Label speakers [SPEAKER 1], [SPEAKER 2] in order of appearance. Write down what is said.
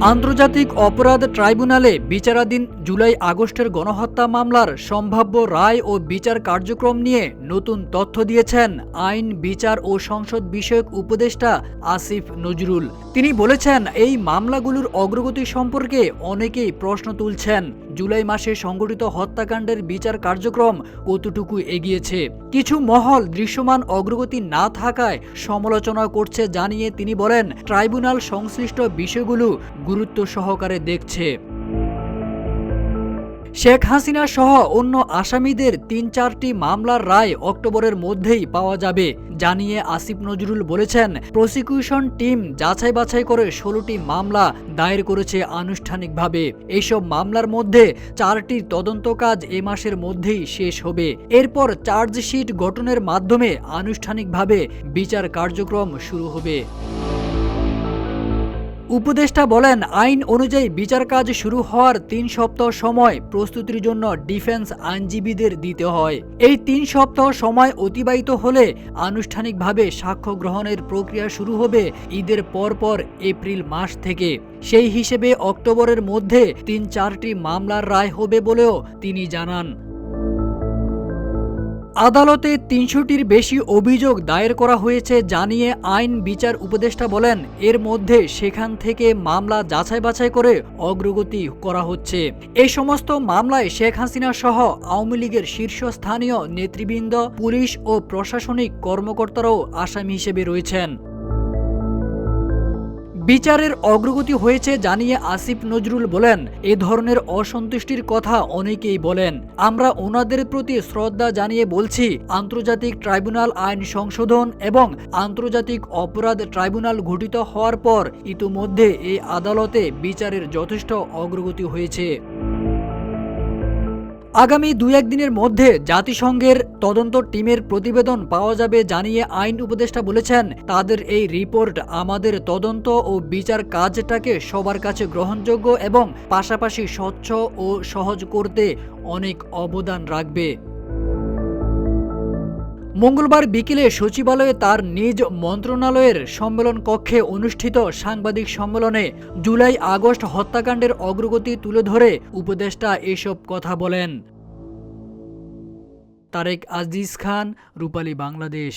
[SPEAKER 1] আন্তর্জাতিক অপরাধ ট্রাইব্যুনালে বিচারাধীন জুলাই আগস্টের গণহত্যা মামলার সম্ভাব্য রায় ও বিচার কার্যক্রম নিয়ে নতুন তথ্য দিয়েছেন আইন, বিচার ও সংসদ বিষয়ক উপদেষ্টা আসিফ নজরুল। তিনি বলেছেন, এই মামলাগুলোর অগ্রগতি সম্পর্কে অনেকেই প্রশ্ন তুলছেন। জুলাই মাসে সংঘটিত হত্যাকাণ্ডের বিচার কার্যক্রম কতটুকু এগিয়েছে, কিছু মহল দৃশ্যমান অগ্রগতি না থাকায় সমালোচনা করছে জানিয়ে তিনি বলেন, ট্রাইব্যুনাল সংশ্লিষ্ট বিষয়গুলো গুরুত্ব সহকারে দেখছে। শেখ হাসিনা সহ অন্য আসামিদের ৩-৪টি মামলার রায় অক্টোবরের মধ্যেই পাওয়া যাবে জানিয়ে আসিফ নজরুল বলেছেন, প্রসিকিউশন টিম যাচাই বাছাই করে ১৬টি মামলা দায়ের করেছে আনুষ্ঠানিকভাবে। এইসব মামলার মধ্যে ৪টির তদন্ত কাজ এ মাসের মধ্যেই শেষ হবে। এরপর চার্জশিট গঠনের মাধ্যমে আনুষ্ঠানিকভাবে বিচার কার্যক্রম শুরু হবে। উপদেষ্টা বলেন, আইন অনুযায়ী বিচার কাজ শুরু হওয়ার ৩ সপ্তাহ সময় প্রস্তুতির জন্য ডিফেন্স আইনজীবীদের দিতে হয়। এই ৩ সপ্তাহ সময় অতিবাহিত হলে আনুষ্ঠানিকভাবে সাক্ষ্য গ্রহণের প্রক্রিয়া শুরু হবে ঈদের পরপর এপ্রিল মাস থেকে। সেই হিসেবে অক্টোবরের মধ্যে ৩-৪টি মামলার রায় হবে বলেও তিনি জানান। আদালতে ৩০০টির বেশি অভিযোগ দায়ের করা হয়েছে জানিয়ে আইন বিচার উপদেষ্টা বলেন, এর মধ্যে সেখান থেকে মামলা যাচাই বাছাই করে অগ্রগতি করা হচ্ছে। এই সমস্ত মামলায় শেখ হাসিনা সহ আওয়ামী লীগের শীর্ষস্থানীয় নেতৃবৃন্দ, পুলিশ ও প্রশাসনিক কর্মকর্তারাও আসামি হিসেবে রয়েছেন। বিচারের অগ্রগতি হয়েছে জানিয়ে আসিফ নজরুল বলেন, এ ধরনের অসন্তুষ্টির কথা অনেকেই বলেন। আমরা ওনাদের প্রতি শ্রদ্ধা জানিয়ে বলছি, আন্তর্জাতিক ট্রাইব্যুনাল আইন সংশোধন এবং আন্তর্জাতিক অপরাধ ট্রাইব্যুনাল গঠিত হওয়ার পর ইতোমধ্যে এই আদালতে বিচারের যথেষ্ট অগ্রগতি হয়েছে। আগামী ২-১ দিনের মধ্যে জাতিসংঘের তদন্ত টিমের প্রতিবেদন পাওয়া যাবে জানিয়ে আইন উপদেষ্টা বলেছেন, তাদের এই রিপোর্ট আমাদের তদন্ত ও বিচার কাজটাকে সবার কাছে গ্রহণযোগ্য এবং পাশাপাশি স্বচ্ছ ও সহজ করতে অনেক অবদান রাখবে। মঙ্গলবার বিকেলে সচিবালয়ে তার নিজ মন্ত্রণালয়ের সম্মেলন কক্ষে অনুষ্ঠিত সাংবাদিক সম্মেলনে জুলাই আগস্ট হত্যাকাণ্ডের অগ্রগতি তুলে ধরে উপদেষ্টা এসব কথা বলেন। তারেক আজিজ খান, রূপালী বাংলাদেশ।